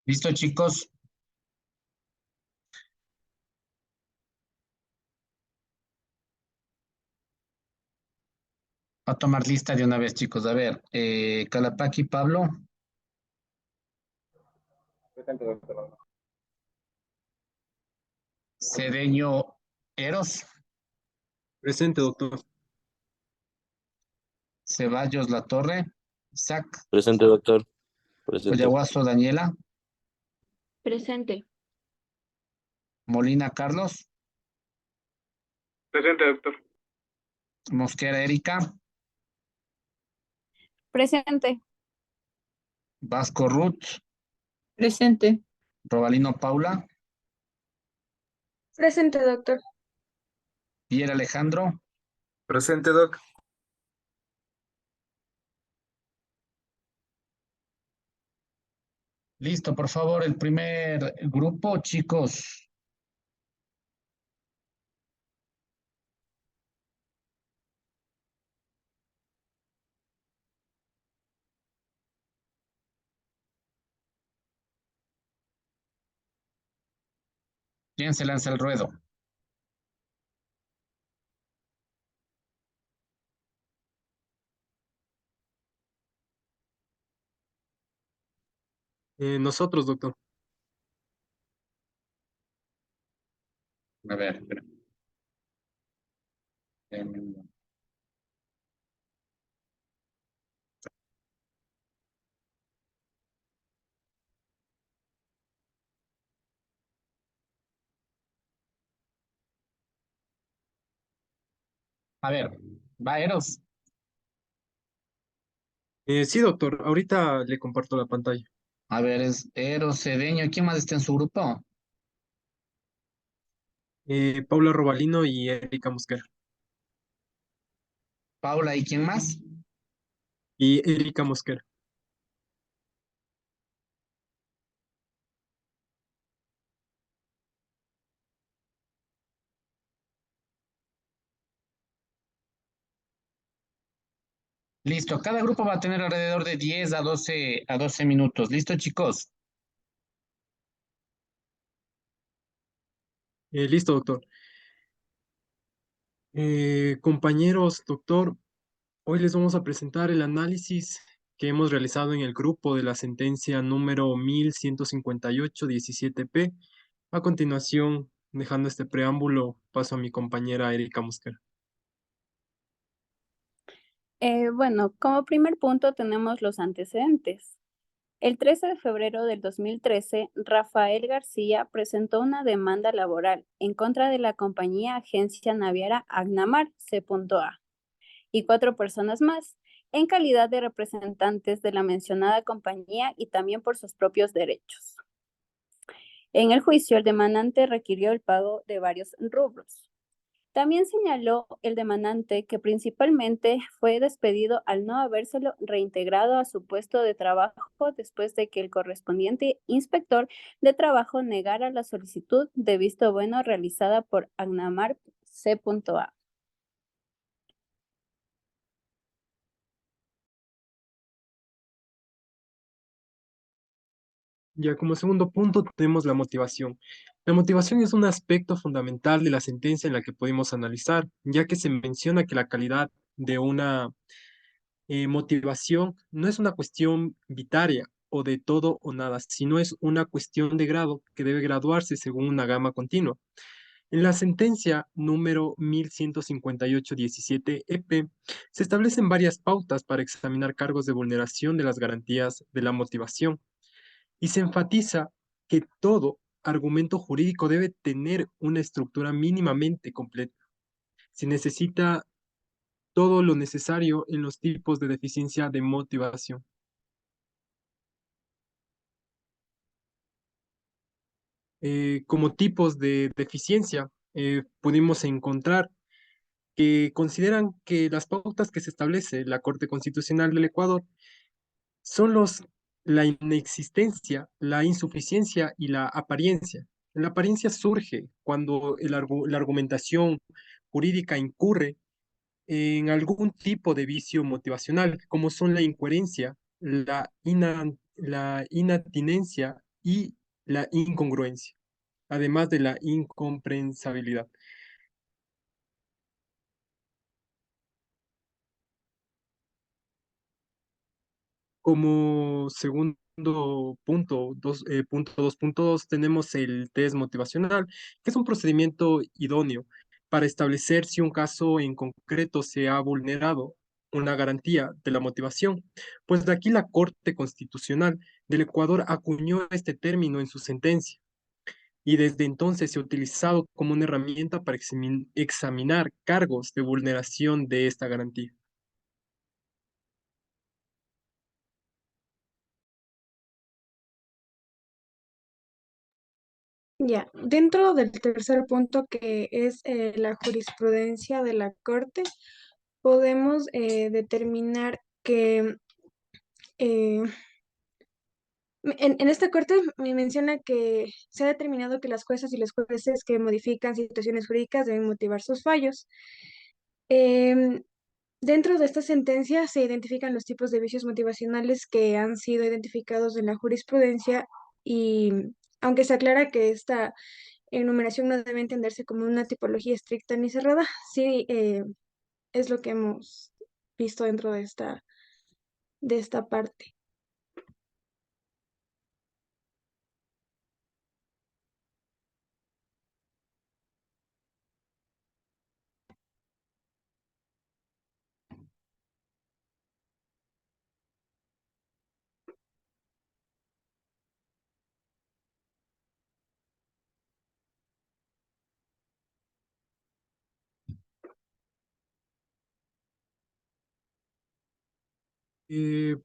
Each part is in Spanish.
¿Listo, chicos? A tomar lista de una vez, chicos. A ver, Calapaqui Pablo, Presente, doctor. Cedeño Eros, Presente, doctor. Ceballos La Torre, Isaac, Presente, doctor. Presente. Collahuaso Daniela, Presente. Molina Carlos, Presente, doctor. Mosquera Erika, Presente. Vasco Ruth, Presente. Robalino Paula, Presente, doctor. Pierre Alejandro. Presente, doc. Listo, por favor, el primer grupo, chicos. ¿Quién se lanza el ruedo? Nosotros, doctor. A ver, espera. Em, A ver, va Eros. Sí, doctor. Ahorita le comparto la pantalla. A ver, es Eros, Cedeño. ¿Quién más está en su grupo? Paula Robalino y Erika Mosquera. Paula, ¿y quién más? Y Erika Mosquera. Listo, cada grupo va a tener alrededor de 10 a 12 minutos. ¿Listo, chicos? Listo, doctor. Compañeros, doctor, hoy les vamos a presentar el análisis que hemos realizado en el grupo de la sentencia número 1158-17P. A continuación, dejando este preámbulo, paso a mi compañera Erika Mosquera. Bueno, como primer punto tenemos los antecedentes. El 13 de febrero del 2013, Rafael García presentó una demanda laboral en contra de la compañía agencia naviera Agnamar C.A. y 4 personas más, en calidad de representantes de la mencionada compañía y también por sus propios derechos. En el juicio, el demandante requirió el pago de varios rubros. También señaló el demandante que principalmente fue despedido al no habérselo reintegrado a su puesto de trabajo después de que el correspondiente inspector de trabajo negara la solicitud de visto bueno realizada por Agnamar C.A. Ya como segundo punto tenemos la motivación. La motivación es un aspecto fundamental de la sentencia en la que podemos analizar, ya que se menciona que la calidad de una motivación no es una cuestión bitaria o de todo o nada, sino es una cuestión de grado que debe graduarse según una gama continua. En la sentencia número 1158-17-EP se establecen varias pautas para examinar cargos de vulneración de las garantías de la motivación y se enfatiza que todo argumento jurídico debe tener una estructura mínimamente completa. Se necesita todo lo necesario en los tipos de deficiencia de motivación. Como tipos de deficiencia, pudimos encontrar que consideran que las pautas que se establece la Corte Constitucional del Ecuador son la inexistencia, la insuficiencia y la apariencia. La apariencia surge cuando la argumentación jurídica incurre en algún tipo de vicio motivacional, como son la incoherencia, la inatinencia y la incongruencia, además de la incomprensabilidad. Como segundo punto, 2.2.2, tenemos el test motivacional, que es un procedimiento idóneo para establecer si un caso en concreto se ha vulnerado una garantía de la motivación. Pues de aquí la Corte Constitucional del Ecuador acuñó este término en su sentencia y desde entonces se ha utilizado como una herramienta para examinar cargos de vulneración de esta garantía. Ya, dentro del tercer punto que es la jurisprudencia de la Corte, podemos determinar que eh, en esta Corte me menciona que se ha determinado que las juezas y los jueces que modifican situaciones jurídicas deben motivar sus fallos. Em, Dentro de esta sentencia se identifican los tipos de vicios motivacionales que han sido identificados en la jurisprudencia y aunque se aclara que esta enumeración no debe entenderse como una tipología estricta ni cerrada, sí es lo que hemos visto dentro de esta parte.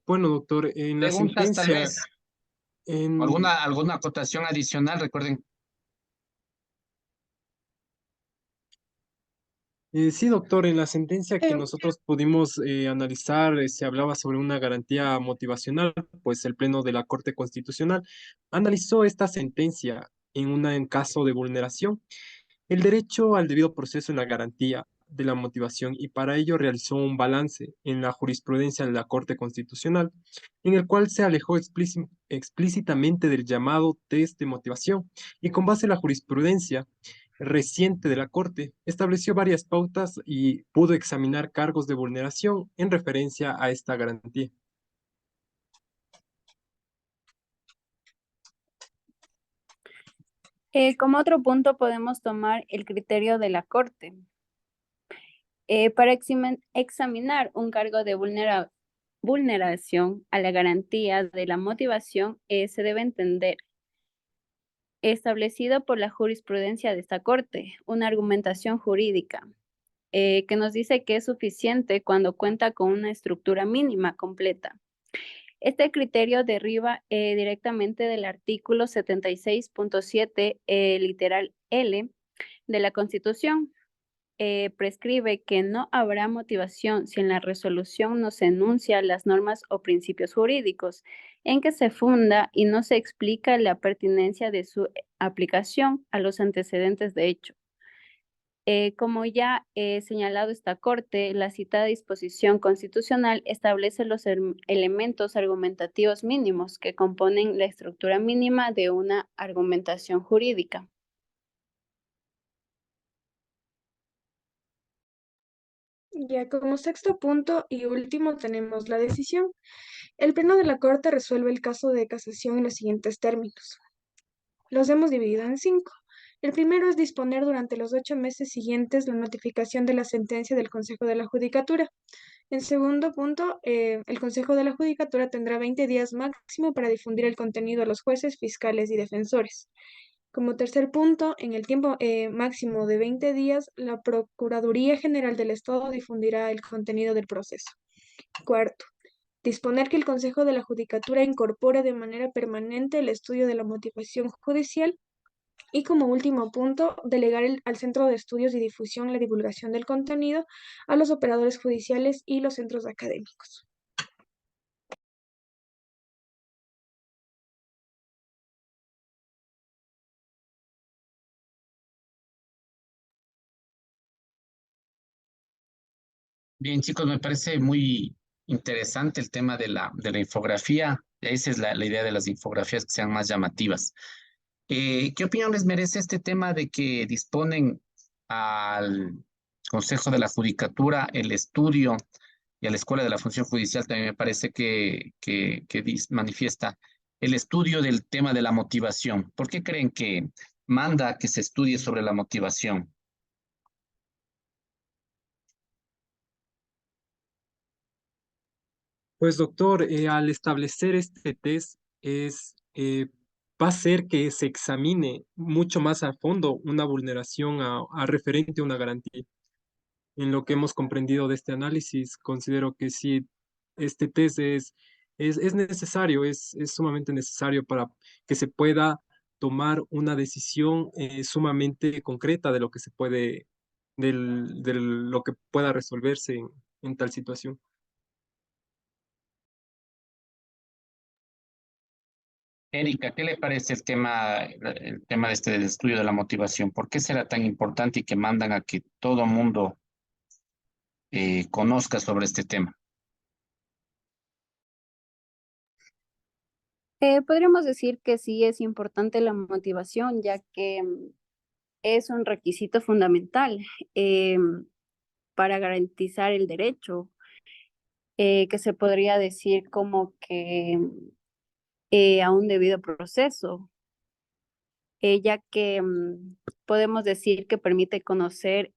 Bueno, doctor, en la Preguntas tal sentencia, vez, en, alguna acotación adicional, recuerden. sí, doctor, en la sentencia que Eh, nosotros pudimos analizar, se hablaba sobre una garantía motivacional, pues el Pleno de la Corte Constitucional analizó esta sentencia en caso de vulneración. El derecho al debido proceso en la garantía de la motivación y para ello realizó un balance en la jurisprudencia de la Corte Constitucional, en el cual se alejó explícitamente del llamado test de motivación y con base en la jurisprudencia reciente de la Corte, estableció varias pautas y pudo examinar cargos de vulneración en referencia a esta garantía. Como otro punto podemos tomar el criterio de la Corte. Para examinar un cargo de vulneración a la garantía de la motivación, se debe entender establecido por la jurisprudencia de esta Corte, una argumentación jurídica que nos dice que es suficiente cuando cuenta con una estructura mínima completa. Este criterio deriva directamente del artículo 76.7, literal L de la Constitución. Prescribe que no habrá motivación si en la resolución no se enuncian las normas o principios jurídicos en que se funda y no se explica la pertinencia de su aplicación a los antecedentes de hecho. Como ya he señalado esta Corte, la citada disposición constitucional establece los elementos argumentativos mínimos que componen la estructura mínima de una argumentación jurídica. Ya como sexto punto y último tenemos la decisión. El Pleno de la Corte resuelve el caso de casación en los siguientes términos. Los hemos dividido en 5. El primero es disponer durante los 8 meses siguientes la notificación de la sentencia del Consejo de la Judicatura. En segundo punto, el Consejo de la Judicatura tendrá 20 días máximo para difundir el contenido a los jueces, fiscales y defensores. Como tercer punto, en el tiempo máximo de 20 días, la Procuraduría General del Estado difundirá el contenido del proceso. Cuarto, disponer que el Consejo de la Judicatura incorpore de manera permanente el estudio de la motivación judicial. Y como último punto, delegar al Centro de Estudios y Difusión la divulgación del contenido a los operadores judiciales y los centros académicos. Bien, chicos, me parece muy, interesante el tema de la infografía. Esa es la idea de las infografías, que sean más llamativas. ¿Qué opinión les merece este tema de que disponen al Consejo de la Judicatura el estudio y a la Escuela de la Función Judicial? También me parece que manifiesta el estudio del tema de la motivación. ¿Por qué creen que manda que se estudie sobre la motivación? Pues doctor, al establecer este test va a ser que se examine mucho más a fondo una vulneración a referente a una garantía. En lo que hemos comprendido de este análisis, considero que sí, este test es necesario, es sumamente necesario para que se pueda tomar una decisión sumamente concreta de lo que se puede, de lo que pueda resolverse en tal situación. Erika, ¿qué le parece el tema de este del estudio de la motivación? ¿Por qué será tan importante y que mandan a que todo mundo conozca sobre este tema? Podríamos decir que sí es importante la motivación, ya que es un requisito fundamental para garantizar el derecho, que se podría decir como que a un debido proceso, ya que podemos decir que permite conocer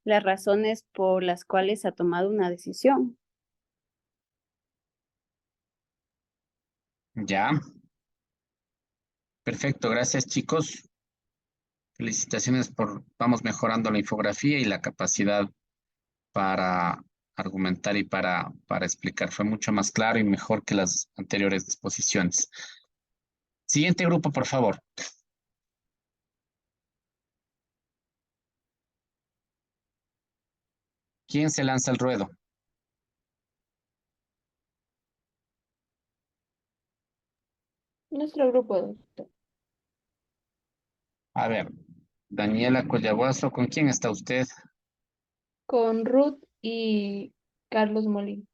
las razones por las cuales se ha tomado una decisión. Ya, perfecto, gracias chicos. Felicitaciones por, vamos mejorando la infografía y la capacidad para argumentar y para explicar. Fue mucho más claro y mejor que las anteriores exposiciones. Siguiente grupo, por favor. ¿Quién se lanza al ruedo? Nuestro grupo, doctor. A ver, Daniela Collaguazo, ¿con quién está usted? Con Ruth y Carlos Molina.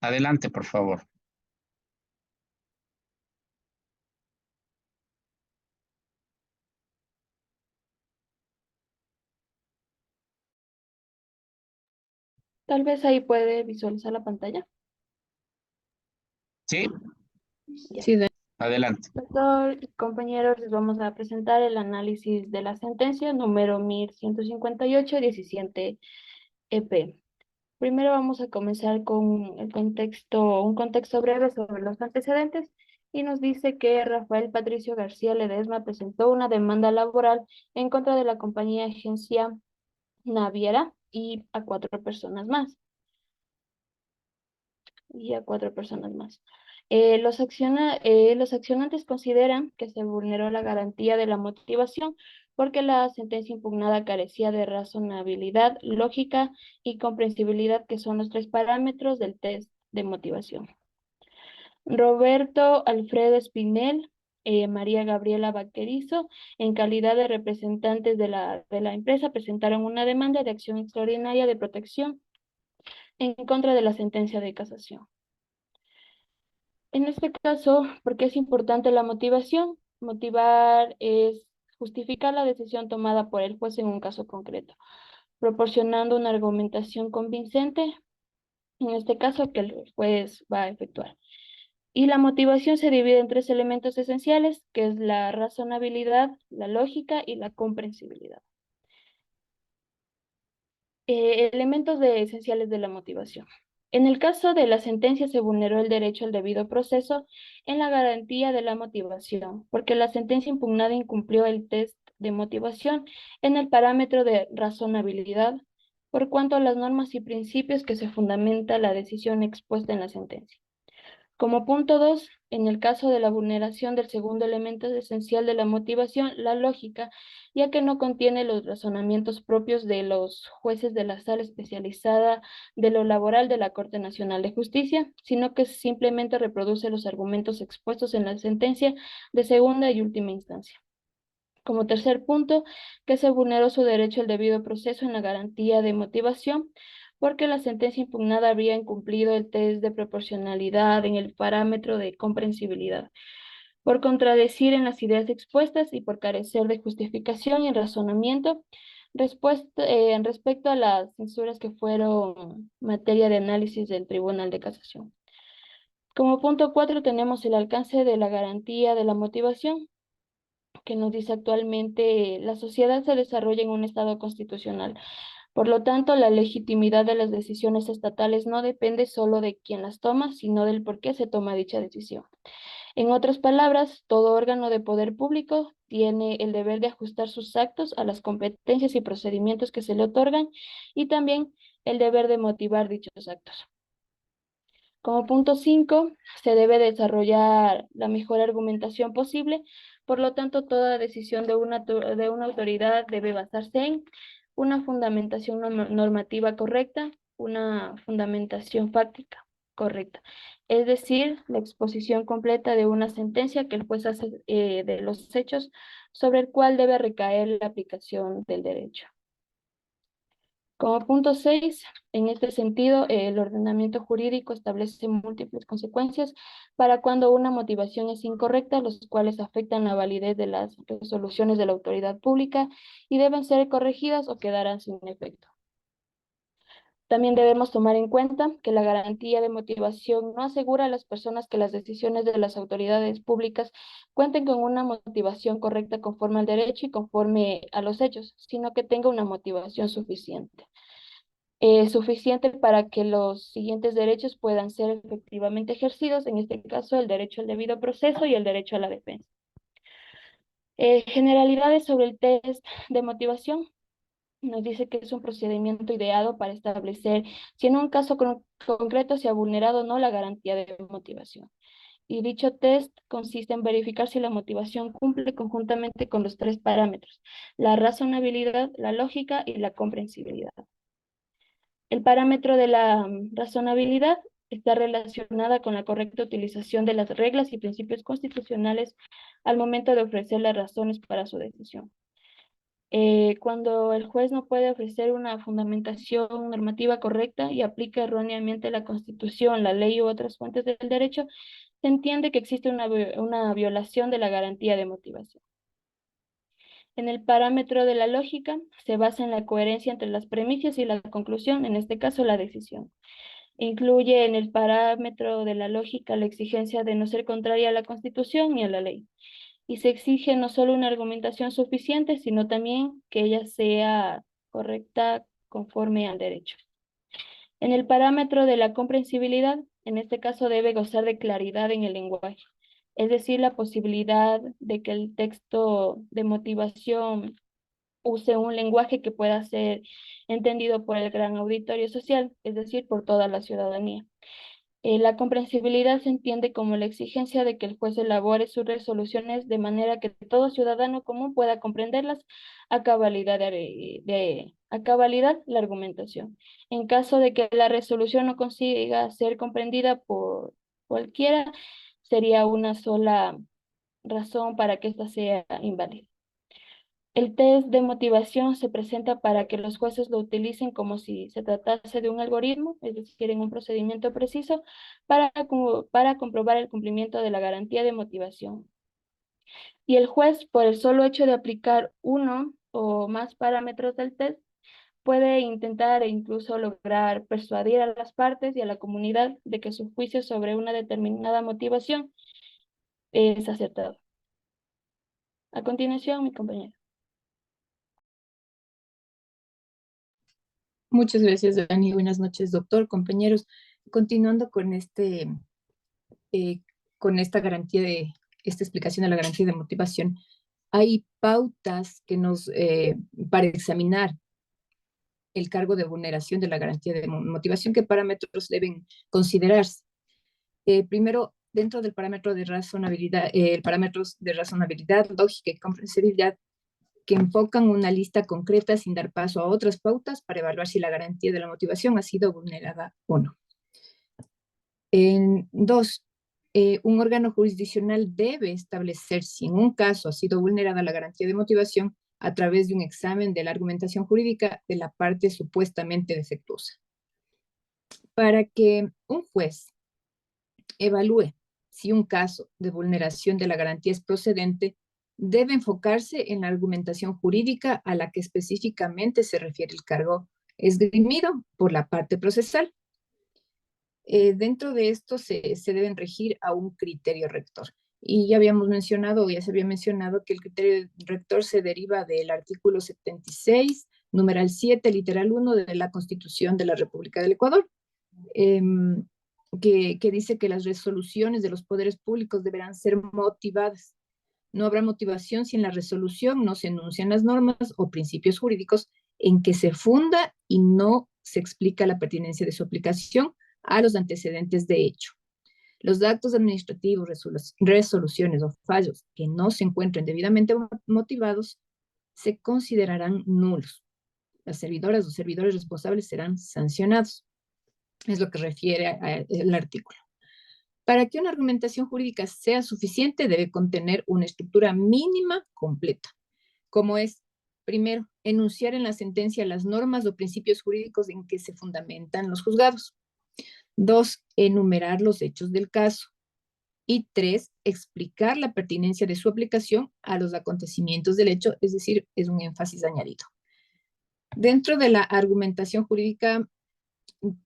Adelante, por favor. Tal vez ahí puede visualizar la pantalla. Sí, Ya. Sí, adelante. Doctor y compañeros, les vamos a presentar el análisis de la sentencia número 1158-17 EP. Primero vamos a comenzar con el contexto, un contexto breve sobre los antecedentes, y nos dice que Rafael Patricio García Ledesma presentó una demanda laboral en contra de la compañía agencia naviera y a cuatro personas más. Los accionantes consideran que se vulneró la garantía de la motivación porque la sentencia impugnada carecía de razonabilidad, lógica y comprensibilidad, que son los tres parámetros del test de motivación. Roberto Alfredo Espinel, María Gabriela Vaquerizo, en calidad de representantes de la empresa, presentaron una demanda de acción extraordinaria de protección en contra de la sentencia de casación. En este caso, ¿por qué es importante la motivación? Motivar es justificar la decisión tomada por el juez en un caso concreto, proporcionando una argumentación convincente, en este caso que el juez va a efectuar. Y la motivación se divide en tres elementos esenciales, que es la razonabilidad, la lógica y la comprensibilidad. Elementos esenciales de la motivación. En el caso de la sentencia se vulneró el derecho al debido proceso en la garantía de la motivación, porque la sentencia impugnada incumplió el test de motivación en el parámetro de razonabilidad, por cuanto a las normas y principios que se fundamenta la decisión expuesta en la sentencia. Como punto 2, en el caso de la vulneración del segundo elemento esencial de la motivación, la lógica, ya que no contiene los razonamientos propios de los jueces de la sala especializada de lo laboral de la Corte Nacional de Justicia, sino que simplemente reproduce los argumentos expuestos en la sentencia de segunda y última instancia. Como tercer punto, que se vulneró su derecho al debido proceso en la garantía de motivación, porque la sentencia impugnada habría incumplido el test de proporcionalidad en el parámetro de comprensibilidad, por contradecir en las ideas expuestas y por carecer de justificación y razonamiento respecto a las censuras que fueron materia de análisis del Tribunal de Casación. Como punto 4 tenemos el alcance de la garantía de la motivación, que nos dice actualmente la sociedad se desarrolla en un estado constitucional. Por lo tanto, la legitimidad de las decisiones estatales no depende solo de quién las toma, sino del por qué se toma dicha decisión. En otras palabras, todo órgano de poder público tiene el deber de ajustar sus actos a las competencias y procedimientos que se le otorgan y también el deber de motivar dichos actos. Como punto 5, se debe desarrollar la mejor argumentación posible, por lo tanto, toda decisión de una autoridad debe basarse en una fundamentación normativa correcta, una fundamentación fáctica correcta, es decir, la exposición completa de una sentencia que el juez hace de los hechos sobre el cual debe recaer la aplicación del derecho. Como punto 6, en este sentido, el ordenamiento jurídico establece múltiples consecuencias para cuando una motivación es incorrecta, los cuales afectan la validez de las resoluciones de la autoridad pública y deben ser corregidas o quedarán sin efecto. También debemos tomar en cuenta que la garantía de motivación no asegura a las personas que las decisiones de las autoridades públicas cuenten con una motivación correcta conforme al derecho y conforme a los hechos, sino que tenga una motivación suficiente. Suficiente para que los siguientes derechos puedan ser efectivamente ejercidos, en este caso el derecho al debido proceso y el derecho a la defensa. Generalidades sobre el test de motivación. Nos dice que es un procedimiento ideado para establecer si en un caso concreto se ha vulnerado o no la garantía de motivación. Y dicho test consiste en verificar si la motivación cumple conjuntamente con los 3 parámetros: la razonabilidad, la lógica y la comprensibilidad. El parámetro de la razonabilidad está relacionada con la correcta utilización de las reglas y principios constitucionales al momento de ofrecer las razones para su decisión. Cuando el juez no puede ofrecer una fundamentación normativa correcta y aplica erróneamente la Constitución, la ley u otras fuentes del derecho, se entiende que existe una violación de la garantía de motivación. En el parámetro de la lógica se basa en la coherencia entre las premisas y la conclusión, en este caso la decisión. Incluye en el parámetro de la lógica la exigencia de no ser contraria a la Constitución ni a la ley. Y se exige no solo una argumentación suficiente, sino también que ella sea correcta conforme al derecho. En el parámetro de la comprensibilidad, en este caso debe gozar de claridad en el lenguaje, es decir, la posibilidad de que el texto de motivación use un lenguaje que pueda ser entendido por el gran auditorio social, es decir, por toda la ciudadanía. La comprensibilidad se entiende como la exigencia de que el juez elabore sus resoluciones de manera que todo ciudadano común pueda comprenderlas a cabalidad la argumentación. En caso de que la resolución no consiga ser comprendida por cualquiera, sería una sola razón para que ésta sea inválida. El test de motivación se presenta para que los jueces lo utilicen como si se tratase de un algoritmo, es decir, en un procedimiento preciso, para comprobar el cumplimiento de la garantía de motivación. Y el juez, por el solo hecho de aplicar uno o más parámetros del test, puede intentar e incluso lograr persuadir a las partes y a la comunidad de que su juicio sobre una determinada motivación es acertado. A continuación, mi compañero. Muchas gracias, Dani. Buenas noches, doctor, compañeros. Continuando con con esta explicación de la garantía de motivación, hay pautas que para examinar el cargo de vulneración de la garantía de motivación, ¿qué parámetros deben considerarse? Primero, dentro del parámetro de razonabilidad, parámetros de razonabilidad, lógica y comprensibilidad, que enfocan una lista concreta sin dar paso a otras pautas para evaluar si la garantía de la motivación ha sido vulnerada o no. En 2, un órgano jurisdiccional debe establecer si en un caso ha sido vulnerada la garantía de motivación a través de un examen de la argumentación jurídica de la parte supuestamente defectuosa. Para que un juez evalúe si un caso de vulneración de la garantía es procedente, debe enfocarse en la argumentación jurídica a la que específicamente se refiere el cargo esgrimido por la parte procesal. Dentro de esto se deben regir a un criterio rector. Y ya habíamos mencionado, ya se había mencionado que el criterio rector se deriva del artículo 76, numeral 7, literal 1 de la Constitución de la República del Ecuador, que dice que las resoluciones de los poderes públicos deberán ser motivadas. No habrá motivación si en la resolución no se enuncian las normas o principios jurídicos en que se funda y no se explica la pertinencia de su aplicación a los antecedentes de hecho. Los actos administrativos, resoluciones o fallos que no se encuentren debidamente motivados se considerarán nulos. Las servidoras o servidores responsables serán sancionados. Es lo que refiere al artículo. Para que una argumentación jurídica sea suficiente, debe contener una estructura mínima completa, como es, primero, enunciar en la sentencia las normas o principios jurídicos en que se fundamentan los juzgados. 2, enumerar los hechos del caso. Y 3, explicar la pertinencia de su aplicación a los acontecimientos del hecho, es decir, es un énfasis añadido. Dentro de la argumentación jurídica,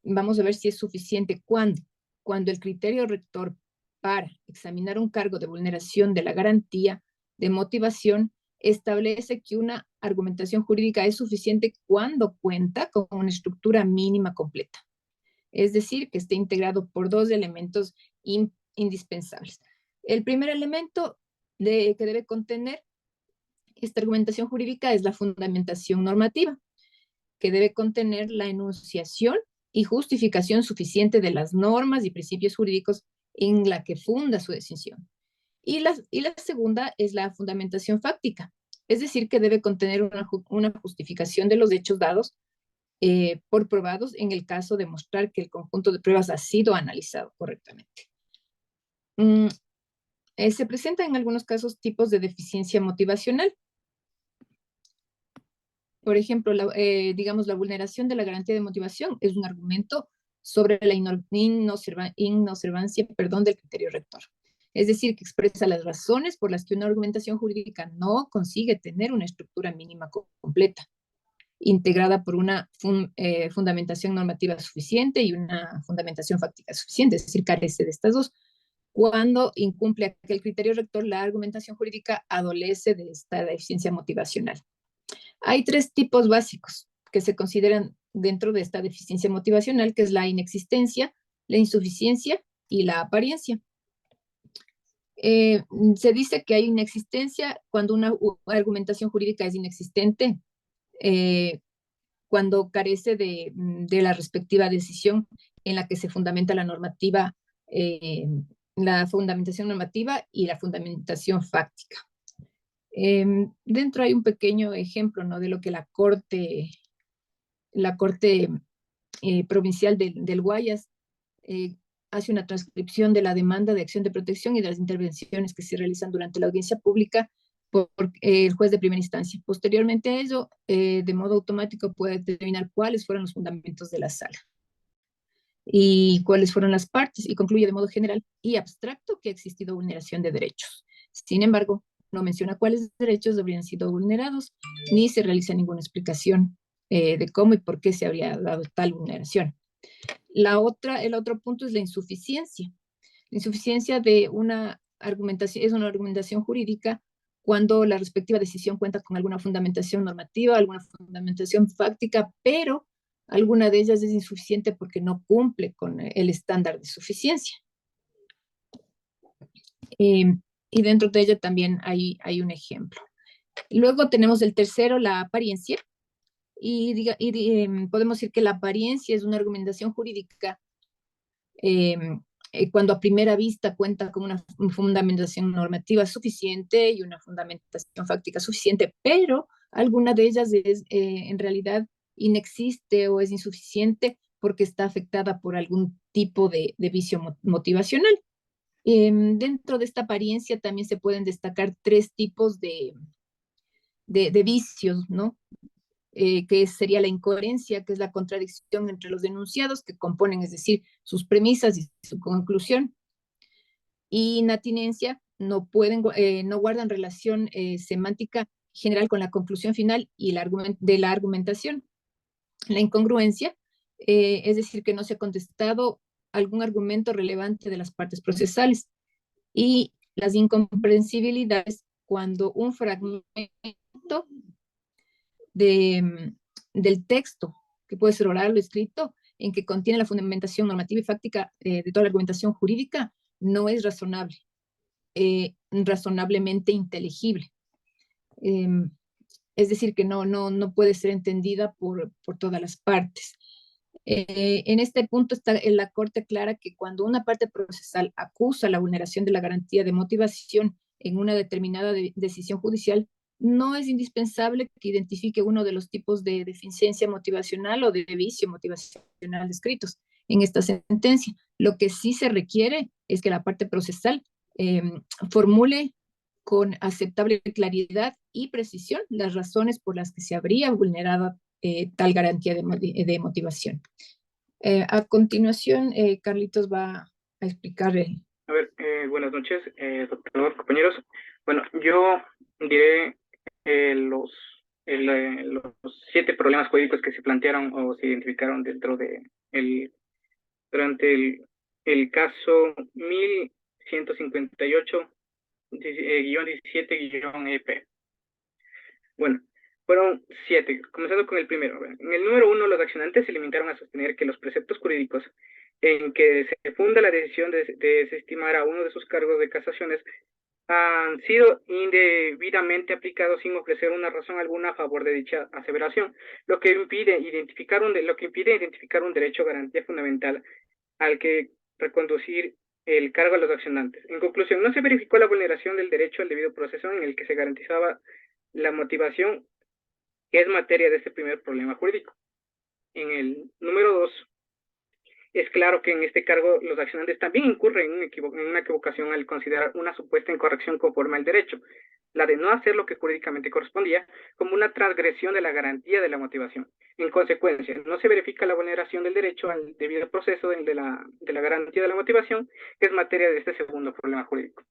vamos a ver si es suficiente. ¿Cuándo? Cuando el criterio rector para examinar un cargo de vulneración de la garantía de motivación establece que una argumentación jurídica es suficiente cuando cuenta con una estructura mínima completa. Es decir, que esté integrado por 2 elementos indispensables. El primer elemento que debe contener esta argumentación jurídica es la fundamentación normativa, que debe contener la enunciación y justificación suficiente de las normas y principios jurídicos en la que funda su decisión. Y la segunda es la fundamentación fáctica, es decir, que debe contener una justificación de los hechos dados por probados en el caso de mostrar que el conjunto de pruebas ha sido analizado correctamente. Se presentan en algunos casos tipos de deficiencia motivacional. Por ejemplo, digamos, la vulneración de la garantía de motivación es un argumento sobre la inobservancia del criterio rector. Es decir, que expresa las razones por las que una argumentación jurídica no consigue tener una estructura mínima completa, integrada por una fundamentación normativa suficiente y una fundamentación fáctica suficiente, es decir, carece de estas dos. Cuando incumple aquel criterio rector, la argumentación jurídica adolece de esta deficiencia motivacional. Hay 3 tipos básicos que se consideran dentro de esta deficiencia motivacional, que es la inexistencia, la insuficiencia y la apariencia. Se dice que hay inexistencia cuando una argumentación jurídica es inexistente, cuando carece de la respectiva decisión en la que se fundamenta la normativa, la fundamentación normativa y la fundamentación fáctica. Dentro hay un pequeño ejemplo, ¿no?, de lo que la Corte Provincial del Guayas hace una transcripción de la demanda de acción de protección y de las intervenciones que se realizan durante la audiencia pública por el juez de primera instancia. Posteriormente a ello, de modo automático puede determinar cuáles fueron los fundamentos de la sala y cuáles fueron las partes, y concluye de modo general y abstracto que ha existido vulneración de derechos. Sin embargo, no menciona cuáles derechos habrían sido vulnerados, ni se realiza ninguna explicación de cómo y por qué se habría dado tal vulneración. El otro punto es la insuficiencia. La insuficiencia de una argumentación es una argumentación jurídica cuando la respectiva decisión cuenta con alguna fundamentación normativa, alguna fundamentación fáctica, pero alguna de ellas es insuficiente porque no cumple con el estándar de suficiencia. Y dentro de ella también hay un ejemplo. Luego tenemos el tercero, la apariencia. Podemos decir que la apariencia es una argumentación jurídica cuando a primera vista cuenta con una fundamentación normativa suficiente y una fundamentación fáctica suficiente, pero alguna de ellas es en realidad inexiste o es insuficiente porque está afectada por algún tipo de vicio motivacional. Dentro de esta apariencia también se pueden destacar tres tipos de vicios, ¿no? Que sería la incoherencia, que es la contradicción entre los denunciados que componen, es decir, sus premisas y su conclusión. Inatinencia, no guardan relación semántica general con la conclusión final y de la argumentación. La incongruencia, es decir, que no se ha contestado algún argumento relevante de las partes procesales. Y las incomprensibilidades, cuando un fragmento del texto, que puede ser oral o escrito, en que contiene la fundamentación normativa y fáctica de toda la argumentación jurídica, no es razonable, razonablemente inteligible. Es decir, que no puede ser entendida por todas las partes. En este punto la Corte aclara que cuando una parte procesal acusa la vulneración de la garantía de motivación en una determinada decisión judicial, no es indispensable que identifique uno de los tipos de deficiencia motivacional o de vicio motivacional descritos en esta sentencia. Lo que sí se requiere es que la parte procesal formule con aceptable claridad y precisión las razones por las que se habría vulnerado tal garantía de motivación. A continuación, Carlitos va a explicar. A ver, buenas noches, doctor, compañeros. Bueno, yo diré los 7 problemas jurídicos que se plantearon o se identificaron durante el caso 1158-17-EP. Bueno, fueron 7, comenzando con el primero. En el número 1, los accionantes se limitaron a sostener que los preceptos jurídicos en que se funda la decisión de desestimar a uno de sus cargos de casaciones han sido indebidamente aplicados sin ofrecer una razón alguna a favor de dicha aseveración, lo que impide identificar un derecho o garantía fundamental al que reconducir el cargo a los accionantes. En conclusión, no se verificó la vulneración del derecho al debido proceso en el que se garantizaba la motivación, que es materia de este primer problema jurídico. En el número 2, es claro que en este cargo los accionantes también incurren en una equivocación al considerar una supuesta incorrección conforme al derecho, la de no hacer lo que jurídicamente correspondía, como una transgresión de la garantía de la motivación. En consecuencia, no se verifica la vulneración del derecho al debido proceso de la garantía de la motivación, que es materia de este segundo problema jurídico.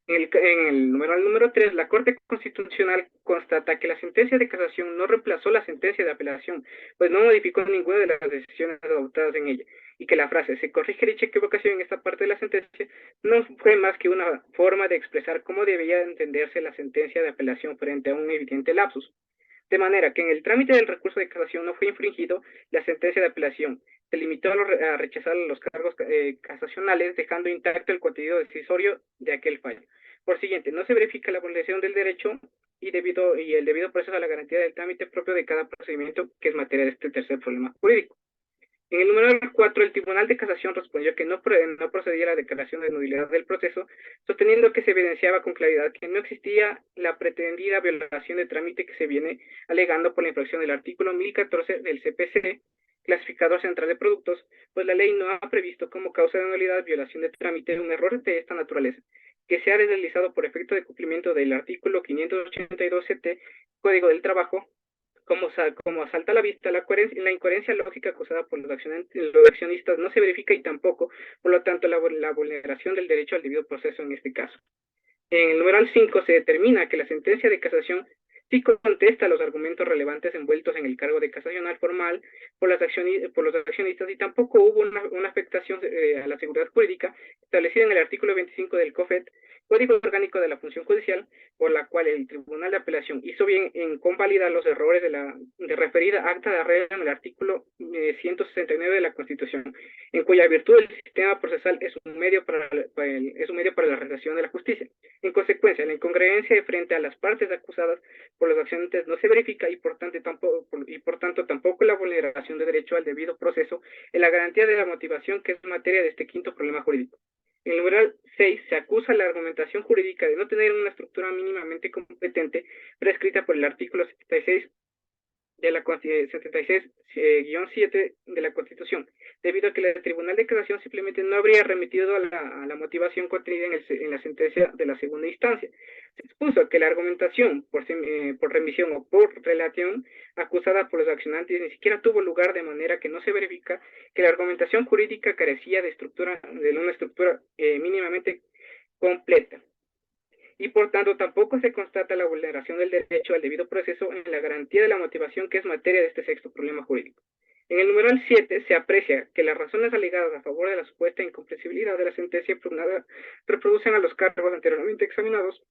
En el número 3, la Corte Constitucional constata que la sentencia de casación no reemplazó la sentencia de apelación, pues no modificó ninguna de las decisiones adoptadas en ella, y que la frase "se corrige dicha equivocación" en esta parte de la sentencia no fue más que una forma de expresar cómo debía entenderse la sentencia de apelación frente a un evidente lapsus. De manera que en el trámite del recurso de casación no fue infringido la sentencia de apelación, se limitó a rechazar los cargos casacionales, dejando intacto el contenido decisorio de aquel fallo. Por siguiente, no se verifica la vulneración del derecho y el debido proceso a la garantía del trámite propio de cada procedimiento, que es materia de este tercer problema jurídico. En el número 4, el Tribunal de Casación respondió que no procedía a la declaración de nulidad del proceso, sosteniendo que se evidenciaba con claridad que no existía la pretendida violación de trámite que se viene alegando por la infracción del artículo 1014 del CPC, clasificador central de productos, pues la ley no ha previsto como causa de nulidad violación de trámite un error de esta naturaleza, que se ha realizado por efecto de cumplimiento del artículo 582-CT, Código del Trabajo, como salta a la vista, la incoherencia lógica acusada por los accionistas no se verifica y tampoco, por lo tanto, la vulneración del derecho al debido proceso en este caso. En el numeral 5 se determina que la sentencia de casación sí contesta los argumentos relevantes envueltos en el cargo de casacional formal por los accionistas y tampoco hubo una afectación a la seguridad jurídica establecida en el artículo 25 del COFET, Código Orgánico de la Función Judicial, por la cual el Tribunal de Apelación hizo bien en convalidar los errores de referida acta de arreglo en el artículo 169 de la Constitución, en cuya virtud el sistema procesal es un medio para la realización de la justicia. En consecuencia, la incongruencia frente a las partes acusadas por los accionantes no se verifica y por tanto tampoco la vulneración de derecho al debido proceso en la garantía de la motivación, que es materia de este quinto problema jurídico. En el numeral 6 se acusa la argumentación jurídica de no tener una estructura mínimamente competente prescrita por el artículo 76 de la 76-7 de la Constitución, debido a que el Tribunal de Casación simplemente no habría remitido a la motivación contenida en la sentencia de la segunda instancia. Se expuso que la argumentación por remisión o por relación acusada por los accionantes ni siquiera tuvo lugar, de manera que no se verifica que la argumentación jurídica carecía de una estructura mínimamente completa, y por tanto tampoco se constata la vulneración del derecho al debido proceso en la garantía de la motivación, que es materia de este sexto problema jurídico. En el numeral 7 se aprecia que las razones alegadas a favor de la supuesta incomprensibilidad de la sentencia impugnada reproducen a los cargos anteriormente examinados,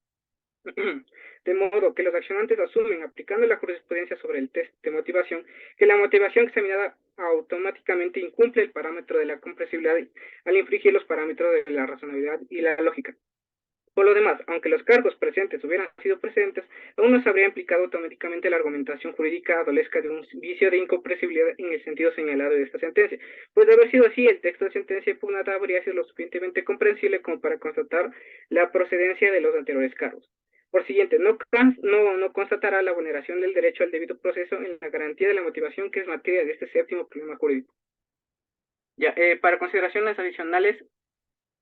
de modo que los accionantes asumen, aplicando la jurisprudencia sobre el test de motivación, que la motivación examinada automáticamente incumple el parámetro de la comprensibilidad al infringir los parámetros de la razonabilidad y la lógica. Por lo demás, aunque los cargos presentes hubieran sido precedentes, aún no se habría implicado automáticamente la argumentación jurídica adolezca de un vicio de incomprensibilidad en el sentido señalado de esta sentencia. Pues de haber sido así, el texto de sentencia impugnada habría sido lo suficientemente comprensible como para constatar la procedencia de los anteriores cargos. Por siguiente, no constatará la vulneración del derecho al debido proceso en la garantía de la motivación, que es materia de este séptimo problema jurídico. Ya, para consideraciones adicionales,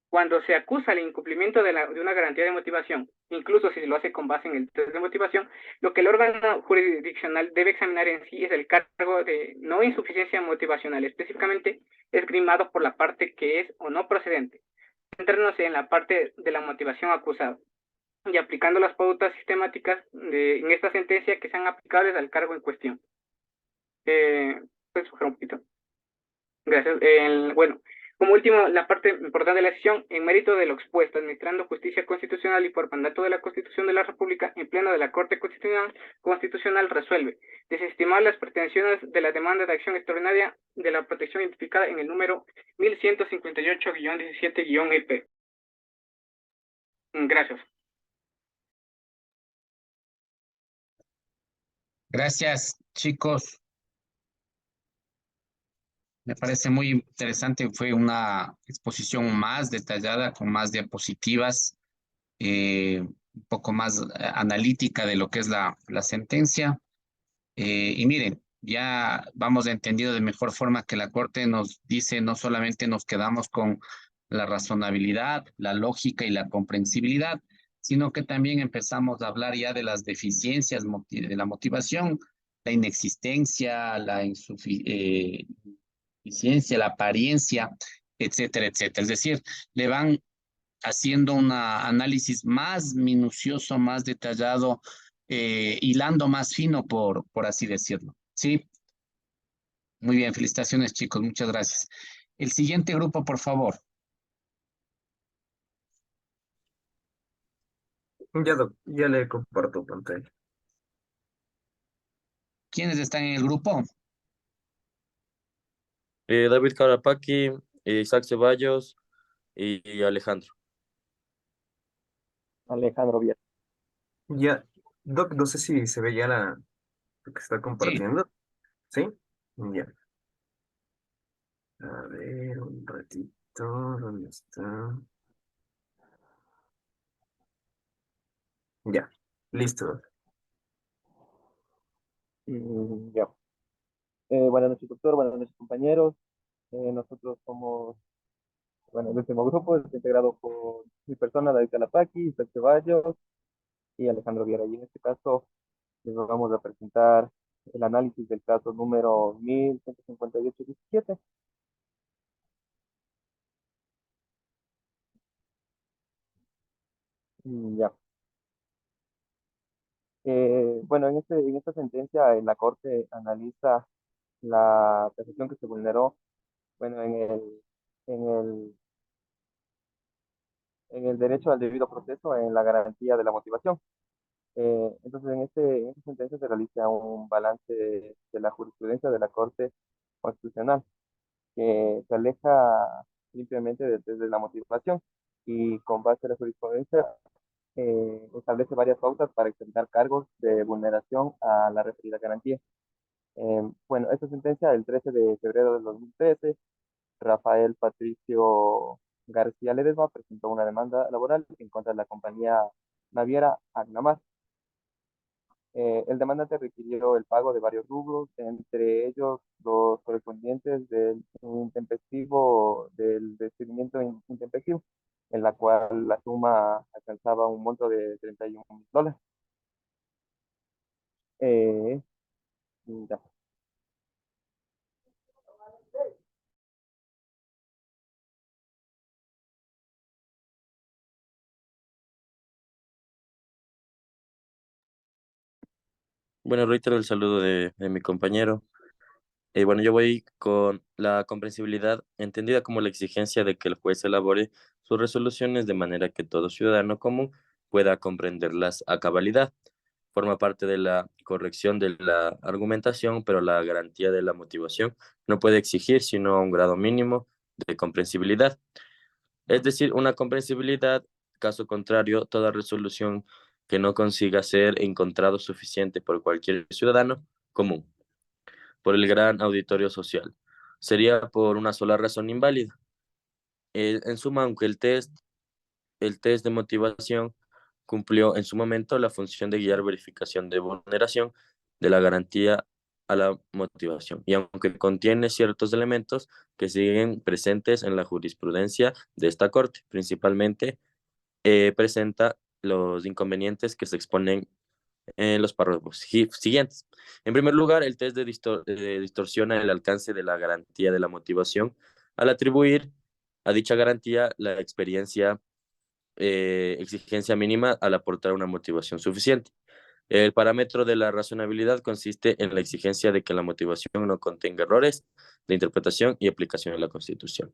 cuando se acusa el incumplimiento de una garantía de motivación, incluso si se lo hace con base en el test de motivación, lo que el órgano jurisdiccional debe examinar en sí es el cargo de no insuficiencia motivacional, específicamente esgrimado por la parte que es o no procedente, centrándose en la parte de la motivación acusada y aplicando las pautas sistemáticas en esta sentencia que sean aplicables al cargo en cuestión. ¿Puedes bajar un poquito? Gracias. Bueno, como último, la parte importante de la decisión, en mérito de lo expuesto, administrando justicia constitucional y por mandato de la Constitución de la República, en pleno de la Corte Constitucional resuelve desestimar las pretensiones de la demanda de acción extraordinaria de la protección identificada en el número 1158-17-EP. Gracias. Gracias, chicos. Me parece muy interesante. Fue una exposición más detallada, con más diapositivas, un poco más analítica de lo que es la sentencia. Y miren, ya vamos entendido de mejor forma que la Corte nos dice, no solamente nos quedamos con la razonabilidad, la lógica y la comprensibilidad, sino que también empezamos a hablar ya de las deficiencias de la motivación, la inexistencia, la insuficiencia, la apariencia, etcétera, etcétera. Es decir, le van haciendo un análisis más minucioso, más detallado, hilando más fino, por así decirlo. Sí, muy bien, felicitaciones, chicos, muchas gracias. El siguiente grupo, por favor. Ya le comparto pantalla. ¿Quiénes están en el grupo? David Carapaqui, Isaac Ceballos y Alejandro. Alejandro Viera. Ya, Doc, no sé si se ve ya lo que está Sí, compartiendo. ¿Sí? Ya. A ver, un ratito, ¿dónde está? Ya, listo, Doc. Ya. Buenas noches, doctor. Buenas noches, compañeros. Nosotros somos, bueno, el último grupo, está integrado por mi persona, David Calapaqui, Isaac Ceballos y Alejandro Viera. Y en este caso les vamos a presentar el análisis del caso número 1158-17. Ya. Bueno, en esta sentencia la Corte analiza la prestación que se vulneró, bueno, en el, en el derecho al debido proceso, en la garantía de la motivación. Entonces, en esta sentencia se realiza un balance de la jurisprudencia de la Corte Constitucional, que se aleja simplemente desde la motivación y con base a la jurisprudencia establece varias pautas para extender cargos de vulneración a la referida garantía. Bueno, esta sentencia del 13 de febrero del 2013, Rafael Patricio García Ledesma presentó una demanda laboral en contra de la compañía naviera Agnamar. El demandante requirió el pago de varios rubros, entre ellos los correspondientes del intempestivo, del despedimiento intempestivo, en la cual la suma alcanzaba un monto de $31,000. Eh, ya. Bueno, reitero el saludo de mi compañero. Bueno, yo voy con la comprensibilidad, entendida como la exigencia de que el juez elabore sus resoluciones de manera que todo ciudadano común pueda comprenderlas a cabalidad. Forma parte de la corrección de la argumentación, pero la garantía de la motivación no puede exigir sino un grado mínimo de comprensibilidad. Es decir, una comprensibilidad, caso contrario, toda resolución que no consiga ser encontrado suficiente por cualquier ciudadano común, por el gran auditorio social, sería por una sola razón inválida. En suma, aunque el test de motivación cumplió en su momento la función de guiar verificación de vulneración de la garantía a la motivación, y aunque contiene ciertos elementos que siguen presentes en la jurisprudencia de esta Corte, principalmente presenta los inconvenientes que se exponen en los párrafos siguientes. En primer lugar, el test distorsiona el alcance de la garantía de la motivación al atribuir a dicha garantía la exigencia mínima al aportar una motivación suficiente. El parámetro de la razonabilidad consiste en la exigencia de que la motivación no contenga errores de interpretación y aplicación de la Constitución.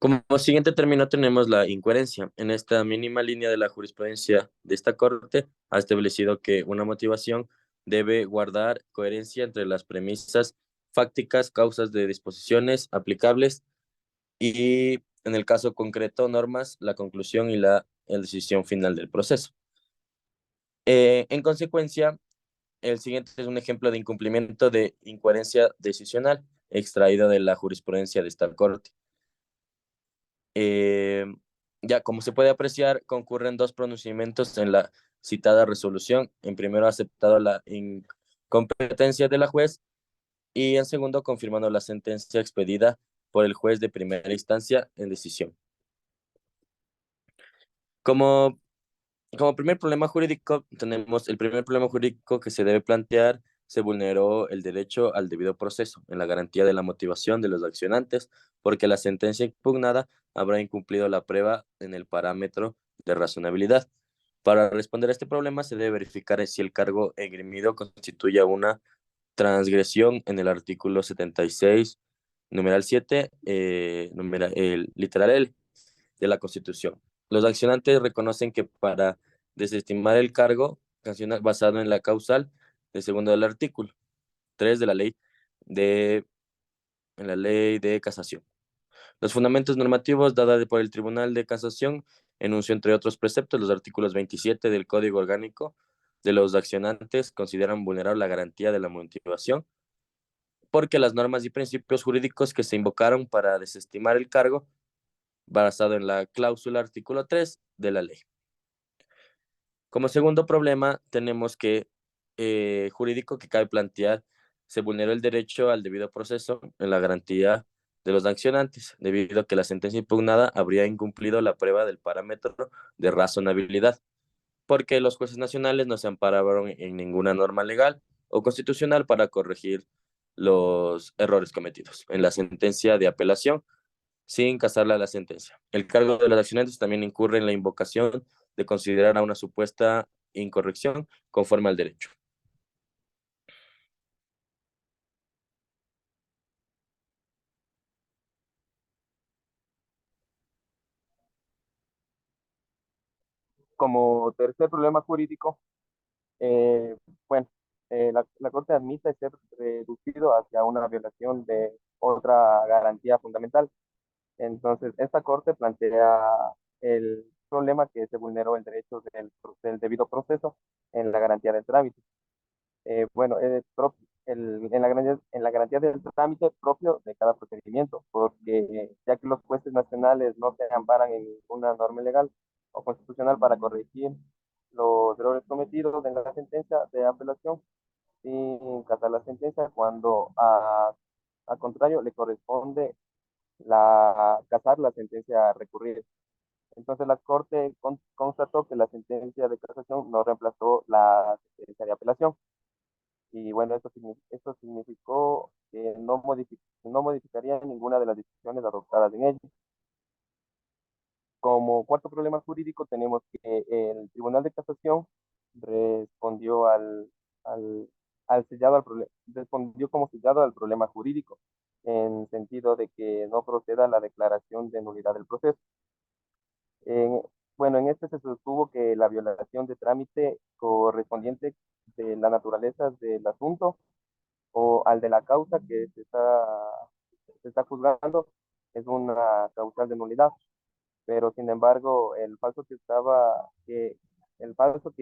Como siguiente término tenemos la incoherencia. En esta mínima línea de la jurisprudencia de esta Corte ha establecido que una motivación debe guardar coherencia entre las premisas fácticas, causas de disposiciones aplicables y, en el caso concreto, normas, la conclusión y la decisión final del proceso. En consecuencia, el siguiente es un ejemplo de incumplimiento de incoherencia decisional extraído de la jurisprudencia de esta Corte. Eh, ya, como se puede apreciar, concurren dos pronunciamientos en la citada resolución. En primero, aceptado la incompetencia de la juez y en segundo, confirmando la sentencia expedida por el juez de primera instancia en decisión. Como primer problema jurídico, tenemos el primer problema jurídico que se debe plantear: se vulneró el derecho al debido proceso en la garantía de la motivación de los accionantes, porque la sentencia impugnada habrá incumplido la prueba en el parámetro de razonabilidad. Para responder a este problema, se debe verificar si el cargo esgrimido constituye una transgresión en el artículo 76, numeral 7, el literal L de la Constitución. Los accionantes reconocen que para desestimar el cargo cancional basado en la causal del segundo del artículo 3 de la ley de casación. Los fundamentos normativos dados por el Tribunal de Casación enunció, entre otros preceptos, los artículos 27 del Código Orgánico de los accionantes consideran vulnerable la garantía de la motivación, porque las normas y principios jurídicos que se invocaron para desestimar el cargo basado en la cláusula artículo 3 de la ley. Como segundo problema, tenemos que jurídico que cabe plantear: se vulneró el derecho al debido proceso en la garantía de los accionantes, debido a que la sentencia impugnada habría incumplido la prueba del parámetro de razonabilidad, porque los jueces nacionales no se ampararon en ninguna norma legal o constitucional para corregir los errores cometidos en la sentencia de apelación sin casarla a la sentencia. El cargo de los accionantes también incurre en la invocación de considerar a una supuesta incorrección conforme al derecho. Como tercer problema jurídico, eh, bueno, la Corte admite ser reducido hacia una violación de otra garantía fundamental. Entonces, esta Corte plantea el problema que se vulneró el derecho del debido proceso en la garantía del trámite. Bueno, en la garantía del trámite propio de cada procedimiento, porque ya que los jueces nacionales no se amparan en ninguna norma legal o constitucional para corregir los errores cometidos en la sentencia de apelación sin catar la sentencia cuando a contrario le corresponde casar la sentencia recurrida. Entonces la Corte constató que la sentencia de casación no reemplazó la sentencia de apelación. Y bueno, esto significó que no modificaría ninguna de las decisiones adoptadas en ella. Como cuarto problema jurídico tenemos que el Tribunal de Casación respondió respondió como sellado al problema jurídico, en sentido de que no proceda la declaración de nulidad del proceso. En- bueno, en este se sostuvo que la violación de trámite correspondiente de la naturaleza del asunto o al de la causa que se está juzgando es una causal de nulidad, pero sin embargo el falso que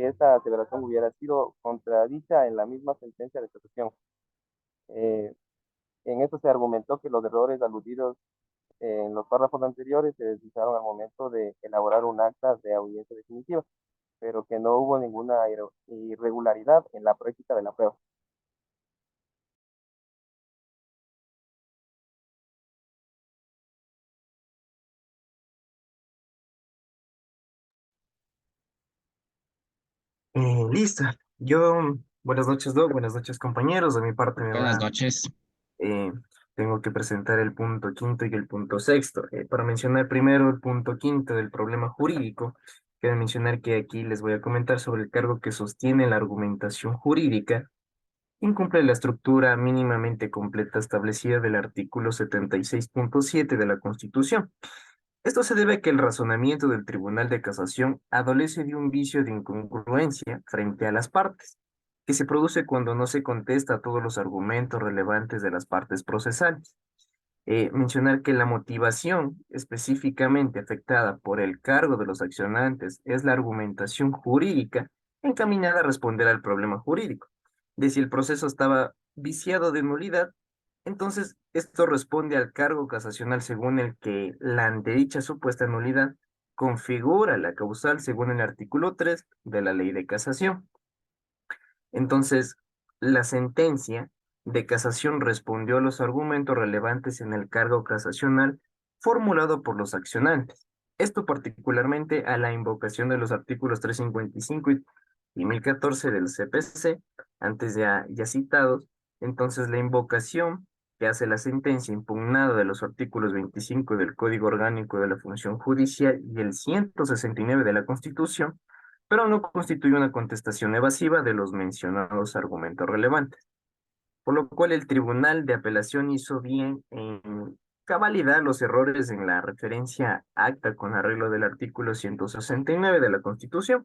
esta aseveración hubiera sido contradicha en la misma sentencia de casación. Eh, en esto se argumentó que los errores aludidos en los párrafos anteriores se deslizaron al momento de elaborar un acta de audiencia definitiva, pero que no hubo ninguna irregularidad en la práctica de la prueba. Listo. Buenas noches, Doc, buenas noches, compañeros. De mi parte Buenas noches. eh, tengo que presentar el punto quinto y el punto sexto. Para mencionar primero el punto quinto del problema jurídico, quiero mencionar que aquí les voy a comentar sobre el cargo que sostiene la argumentación jurídica. Incumple la estructura mínimamente completa establecida del artículo 76.7 de la Constitución. Esto se debe a que el razonamiento del Tribunal de Casación adolece de un vicio de incongruencia frente a las partes, que se produce cuando no se contesta a todos los argumentos relevantes de las partes procesales. Mencionar que la motivación específicamente afectada por el cargo de los accionantes es la argumentación jurídica encaminada a responder al problema jurídico. De si el proceso estaba viciado de nulidad, entonces esto responde al cargo casacional según el que la antedicha supuesta nulidad configura la causal según el artículo 3 de la Ley de Casación. Entonces, la sentencia de casación respondió a los argumentos relevantes en el cargo casacional formulado por los accionantes. Esto particularmente a la invocación de los artículos 355 y 1014 del CPC, antes ya citados. Entonces, la invocación que hace la sentencia impugnada de los artículos 25 del Código Orgánico de la Función Judicial y el 169 de la Constitución, pero no constituye una contestación evasiva de los mencionados argumentos relevantes, por lo cual el Tribunal de Apelación hizo bien en cabalidad los errores en la referencia acta con arreglo del artículo 169 de la Constitución.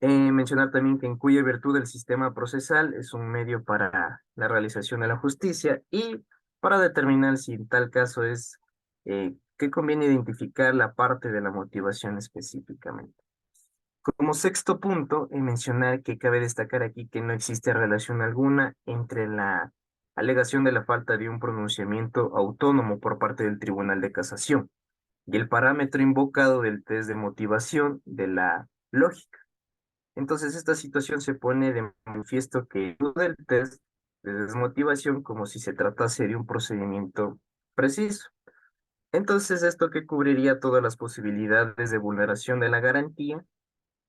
Mencionar también que en cuya virtud el sistema procesal es un medio para la realización de la justicia y para determinar si en tal caso que conviene identificar la parte de la motivación específicamente. Como sexto punto, mencionar que cabe destacar aquí que no existe relación alguna entre la alegación de la falta de un pronunciamiento autónomo por parte del Tribunal de Casación y el parámetro invocado del test de motivación de la lógica. Entonces, esta situación se pone de manifiesto que duda el test de desmotivación como si se tratase de un procedimiento preciso. Entonces, esto que cubriría todas las posibilidades de vulneración de la garantía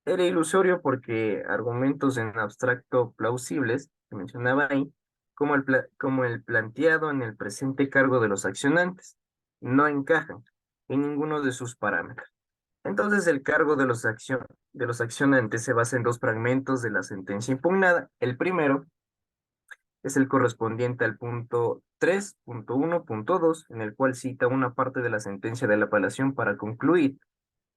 era ilusorio porque argumentos en abstracto plausibles, que mencionaba ahí, como el planteado en el presente cargo de los accionantes, no encajan en ninguno de sus parámetros. Entonces, el cargo de los accionantes se basa en dos fragmentos de la sentencia impugnada. El primero es el correspondiente al punto 3.1.2, en el cual cita una parte de la sentencia de la apelación para concluir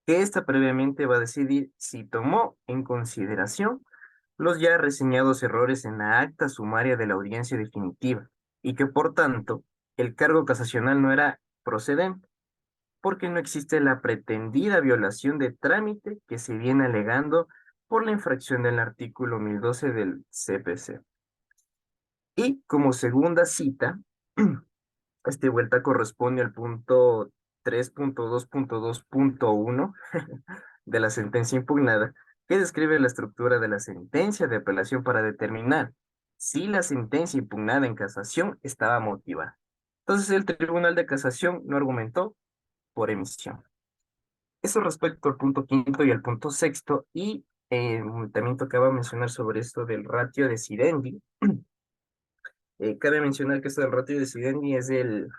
que ésta previamente va a decidir si tomó en consideración los ya reseñados errores en la acta sumaria de la audiencia definitiva y que, por tanto, el cargo casacional no era procedente, porque no existe la pretendida violación de trámite que se viene alegando por la infracción del artículo 1012 del CPC. Y como segunda cita, esta vuelta corresponde al punto 3.2.2.1 de la sentencia impugnada, que describe la estructura de la sentencia de apelación para determinar si la sentencia impugnada en casación estaba motivada. Entonces el Tribunal de Casación no argumentó por emisión. Eso respecto al punto quinto y al punto sexto, y también tocaba mencionar sobre esto del ratio decidendi. Cabe mencionar que esto del ratio decidendi es el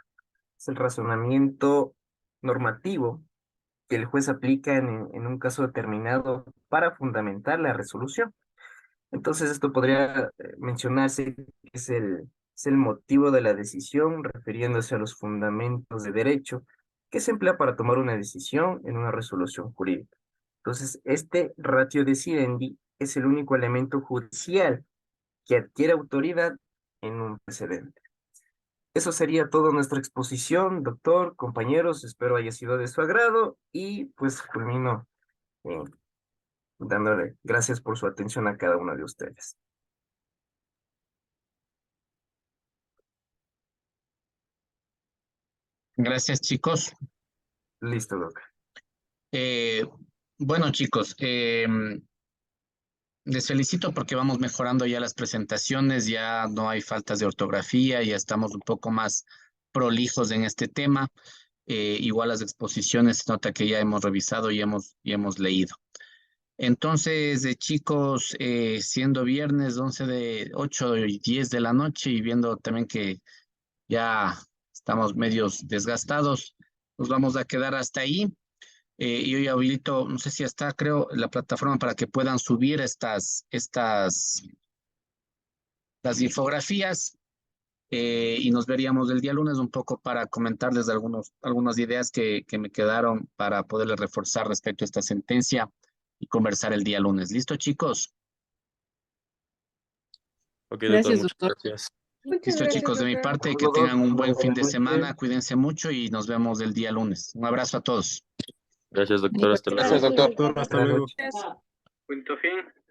razonamiento normativo que el juez aplica en un caso determinado para fundamentar la resolución. Entonces esto podría mencionarse que es el motivo de la decisión, refiriéndose a los fundamentos de derecho que se emplea para tomar una decisión en una resolución jurídica. Entonces, este ratio decidendi es el único elemento judicial que adquiere autoridad en un precedente. Eso sería toda nuestra exposición, doctor, compañeros, espero haya sido de su agrado y pues culmino dándole gracias por su atención a cada uno de ustedes. Gracias, chicos. Listo, doctor. Bueno, chicos, les felicito porque vamos mejorando ya las presentaciones, ya no hay faltas de ortografía, ya estamos un poco más prolijos en este tema. Igual las exposiciones, se nota que ya hemos revisado y hemos leído. Entonces, chicos, siendo viernes 8 y 10 de la noche y viendo también que ya estamos medios desgastados, nos vamos a quedar hasta ahí. Y hoy habilito, no sé si está, creo, la plataforma para que puedan subir las infografías y nos veríamos el día lunes un poco para comentarles algunas ideas que me quedaron para poderles reforzar respecto a esta sentencia y conversar el día lunes. ¿Listo, chicos? Ok, doctor, Gracias, muchas doctor. gracias. Muchas Listo, gracias, chicos, de mi doctor. parte, que tengan un buen fin de semana, cuídense mucho y nos vemos el día lunes. Un abrazo a todos. Gracias, doctor. Hasta luego. Gracias, doctor. Hasta Buenas luego. noches. Punto fin.